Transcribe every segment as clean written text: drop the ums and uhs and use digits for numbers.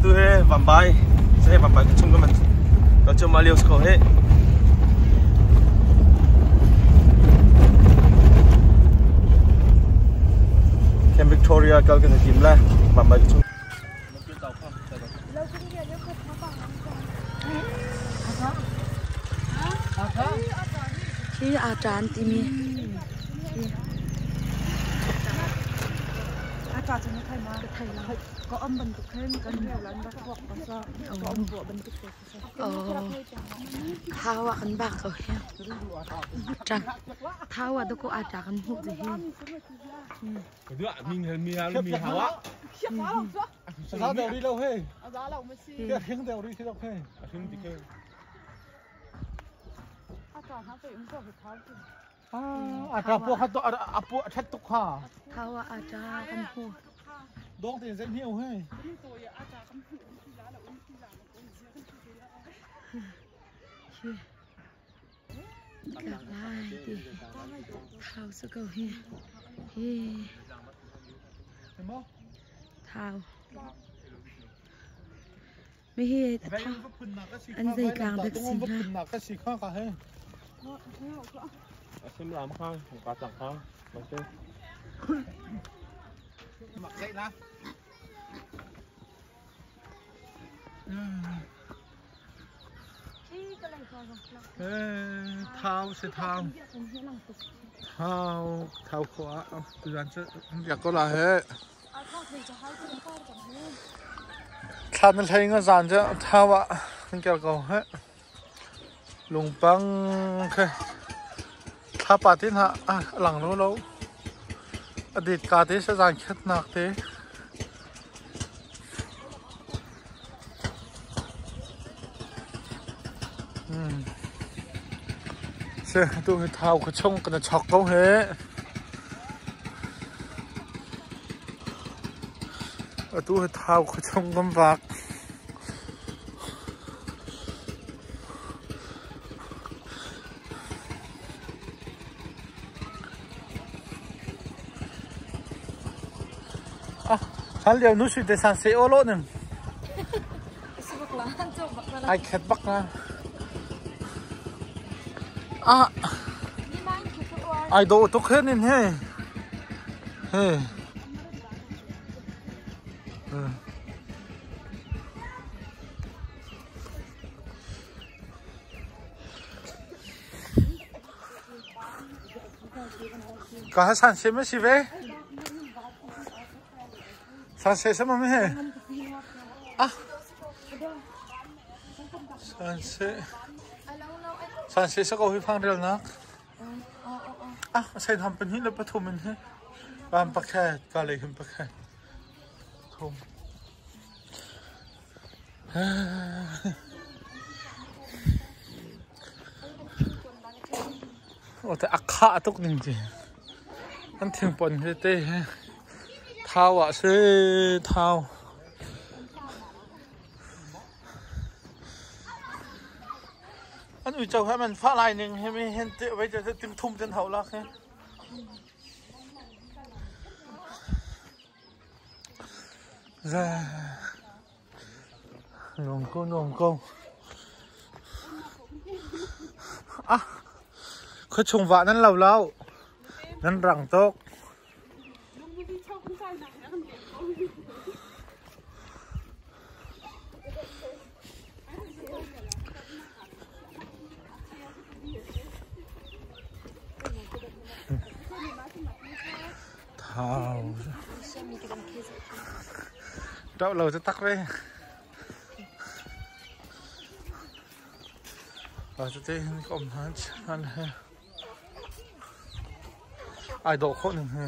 tu he vambai se vambai chung ka man to chuma lios ko he Camp Victoria kal ka tim la vambai chung Khi tràn tìm mi Cả cho nó thay mà thay là có âm bình tục thêm cần nhiều lần bắt buộc có sao có âm của bình tục thao ăn bạc rồi chẳng thao đâu có ai trả ăn hụt gì hết cái đứa mình hào á sao đều đi đâu hết kia khiêng đều đi khi đâu hết khiêng thì kia cả bộ hạt tọa bộ chất tục ha thao trả ăn hụt đong thì rất nhiều hết gặp lại thì thao sẽ cầu hi thao mấy hi thao anh dây càng được xì ha xin làm không cả chẳng không mặc dậy nào thao sẽ thao khóa dàn chứอยากcó là hết thao nên thấy nó dàn chứ thao ạ không kêu cầu hết lùng băng cái thao bà tin hả lằng lâu lâu đi cả thế sẽ dàn khét nạc thế sẽ tôi thao cái trông cái chọc câu hết tôi thao cái trông con vạc sáng liệu nuôi suy để sáng sẽ ô lỗ nè ai khét bắc ra ai đồ tốt hết nên he he có hai sản phẩm gì vậy sản phẩm mà he sản phẩm sẽ có huy phang đều nèใช่ทำเป็นที่เราปฐมมันให้บ้านปะแค่กาเลยขึ้นปะแค่ทมโอ้แต่อักขะตุกหนึ่งจีอันเทียงปนเต้เท้าอ่ะเซ่เท้าอันอื่นจะให้มันฟ้าลายหนึ่งให้ไม่เห็นเตะไว้จะติมทุ่มจนเท่าลักเนี่ยลงก้งเขาชงวะนั้นเรานั้นรังโต๊ะเราจะตักเลยเราจะเต้นก็มันนั่นแหละไอโดโคหนึ่งฮะ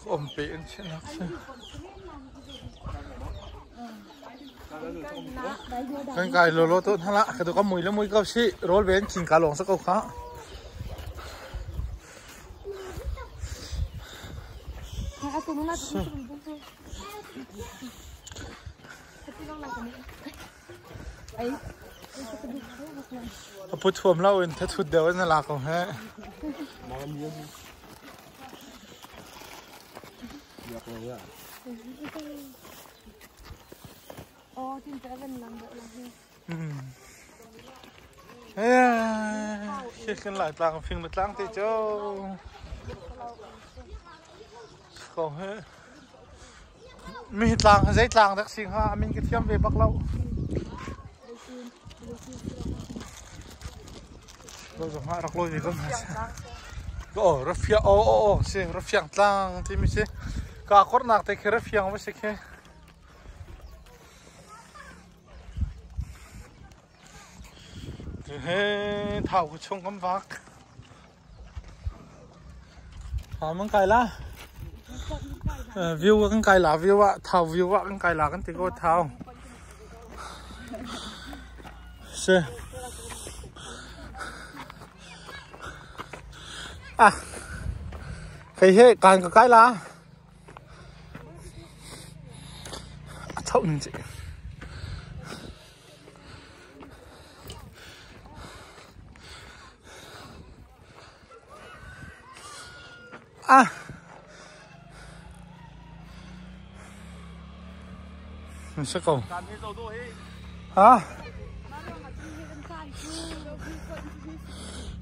ก็มันเป็นเช่นนั้นกันไก่โลต้นฮะละกระดูกก็มุยแล้วมุยก็ชี้โรลเวนชิงกาหลงสักก็ขาพูดชมเล่าเองถ้าชุดเดียวนั่นแหละของแฮะ Được rồi ạ. Ồ, tin sẽ vẫn làm vậy là gì? Khi xin lại tàng phim một tàng thì cho không hết mình tàng giấy tàng đặc sinh ha mình cái thiam về Bắc Lâu rồi rồi mà đặc lôi gì không oh rất phiền oh xem rất phiền tàng thì mình sẽ cả con nạc thì rất phiền với sẽ cái hey thảo của chung cắm vác thảo măng cài lá view cái cài lá view ạ thảo view ạ cái cài lá cái tí cô thảo xe à cái hệ cài cái lá thấu gì à mình sẽ cầu hả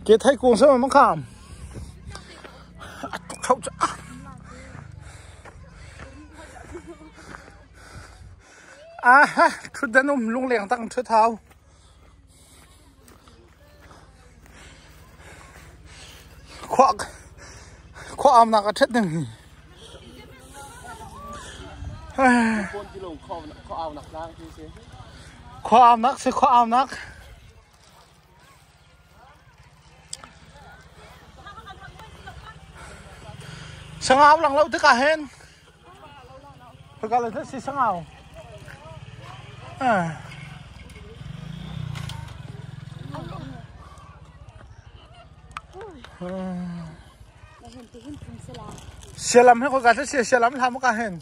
kia thấy cuồng sao mà mắc khảm không ha chút đến lung lẻng tăng chút thao khoa am nạc chết đừng khoa am nạc sẽ khoa am nạc sang áo lằng lâu tất cả hen tất cả là rất xí sang áo xe lắm hết có cả xe lắm làm cái hen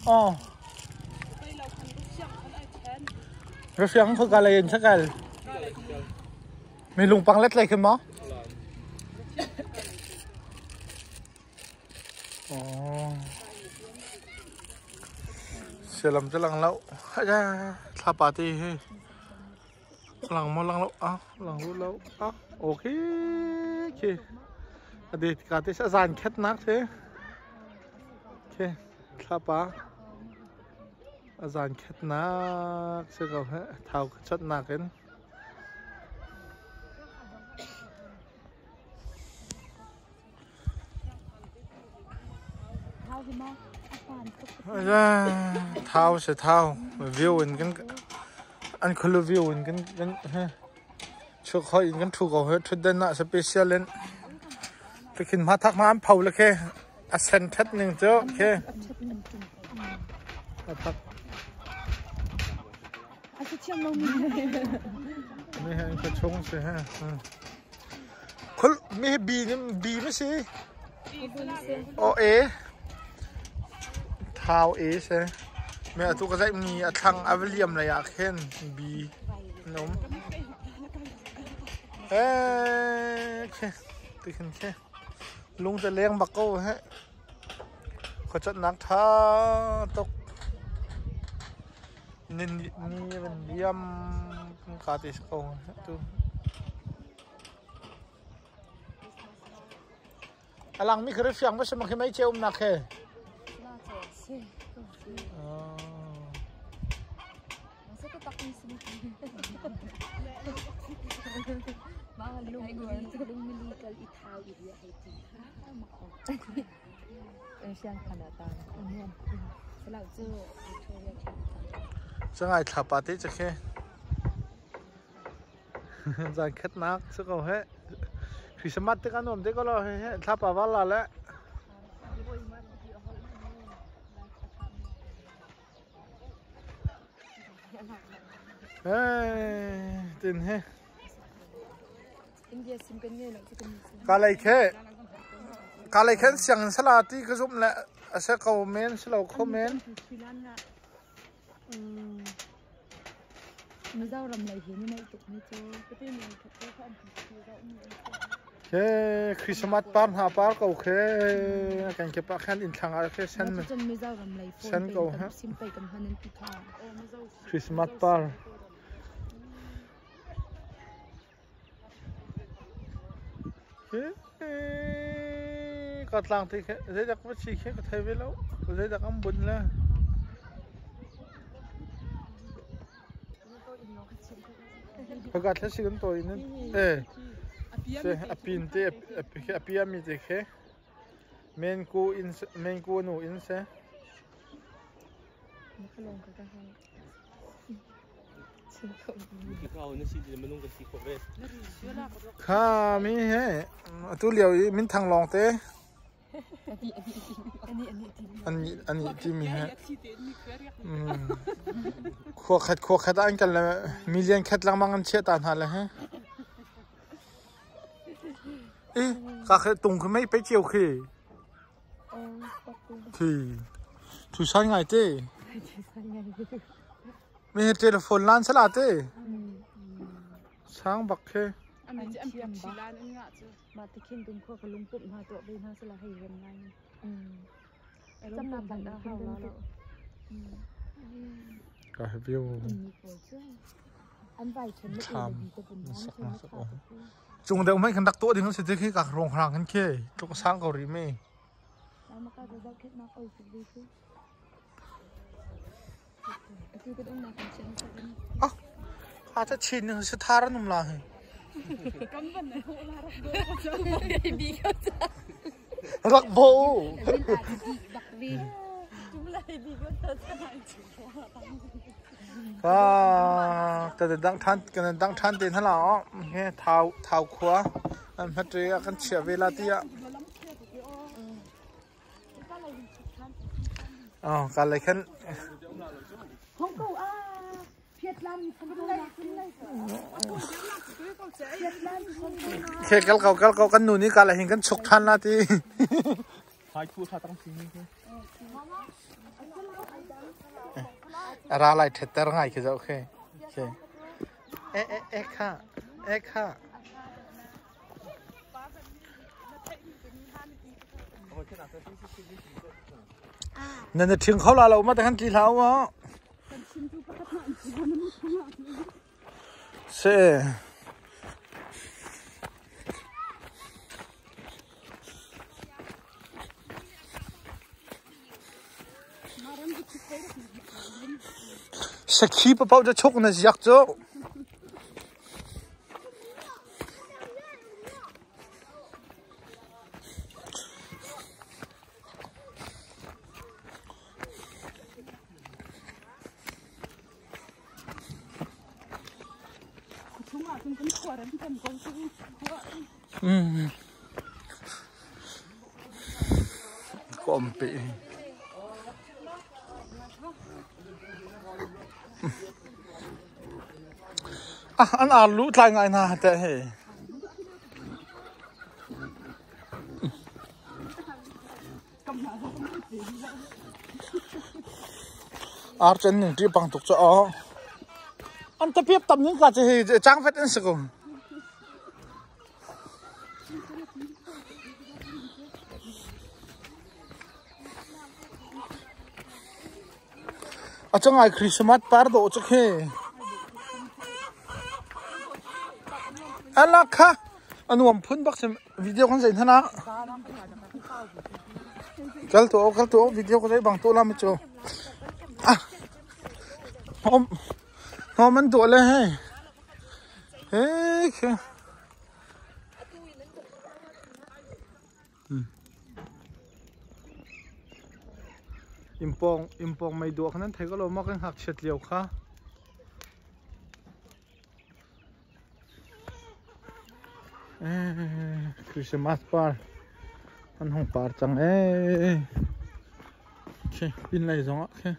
rồi phiền có cả lên chắc cái mình lùng băng lết lại cái mó xe lắm cho lằng lâu hay ra thà party hay lằng mò lằng lâu lằng lâu ok đi cả thế sẽ dàn khét nát thế ok thà pa dàn khét nát sẽ có hết thao chất nát cái thao sẽ thao view in cái anh không lưu view in cái chụp khỏi in cái chụp có hết chút đến là special lên cái khi mà thắc mắc phâu là cái ascent thắt nhưng chứ cái thắc mấy anh phải trông sẽ ha khul mấy bì mấy gì ô ế thao ế sẽ mẹ tôi có dạy mi thằng Avilium này à khen bì nóng ê tôi khen khen lungจะเลี้ยงบักโก้ฮะเขาจะนักท่าตกนี่มันเยี่ยมกาติสโก้ตัวอลังมีเครื่องเสียงว่าสมัครไม่เชื่อมนักเหรอจะไงถ้าปาร์ตี้จะแค่จะแค่นักสักเอาให้คริสต์มาสที่กันนมที่ก็รอให้ถ้าปาวันละแล้วเฮ้ยตื่นเฮ้กาเลยแค่เสียงสลาที่กระซุ่มแหละอาศัยเขาเมนสลาเขาเมนไม่เจ้ารำไรเห็นไม่ตุกไม่เจอก็เป็นอย่างที่เขาอันที่เราไม่ Thế Christmas par ha par cầu khé cảnh cái bác khen in thằng ai khé sen mình sen cầu ha Christmas par thế cắt lang thì dễ đặc biệt chỉ khé thấy với lâu dễ đặc âm bún là phải gạt hết sự gần tôi nên se apin te apia mi te khe men ku no in se kha mi he tu liao min thang long te anh ti mi he kho khat anh kan la million khat lang mang an che tan ha la he ê cả tùng cái mấy bé chiều khỉ thì sao ngày thế mình telephone lan sẽ là thế sáng bạc khê mà thì khi tùng khoa cái lung bụng hai tụi bên hai sẽ là hay gần ngay trong làm bằng đào hào là cả view anh vài chân nó chúng đều mấy cái đặc tố thì nó sẽ thấy khi cả rong hàng hơn kia cho có sáng cầu rì mê à chắc chín nó sẽ tha ra nằm lại rắc bộ cái đang than tiền thế nào nghe thao khóa anh phát triển cái chuyện về là tia cái này khăn cái câu cái nụ này cái này hình cái chụp than là thì ra lại thật tơ ngay cái ok ekha nên là trường khâu là lâu mà thằng chị tháo mà sẽ sẽ khi bao giờ chốc này giặc cho con bị anh lũ thay ngày nào thế hệ chân những cái bằng tục cho anh tập tiếp tầm những cái gì trang phết anh sẽ cùng ở trong ngày Christmas par độ cho khi anh là khá anh muốn phun bác xem video con gì thế nào cái tổ video có thấy bằng tổ làm cho hôm mình tổ lên hey impong may duwa kanan thấy có lô mắc hạc sệt liều khá Christmas par anh không par chẳng okay pin này giống ạ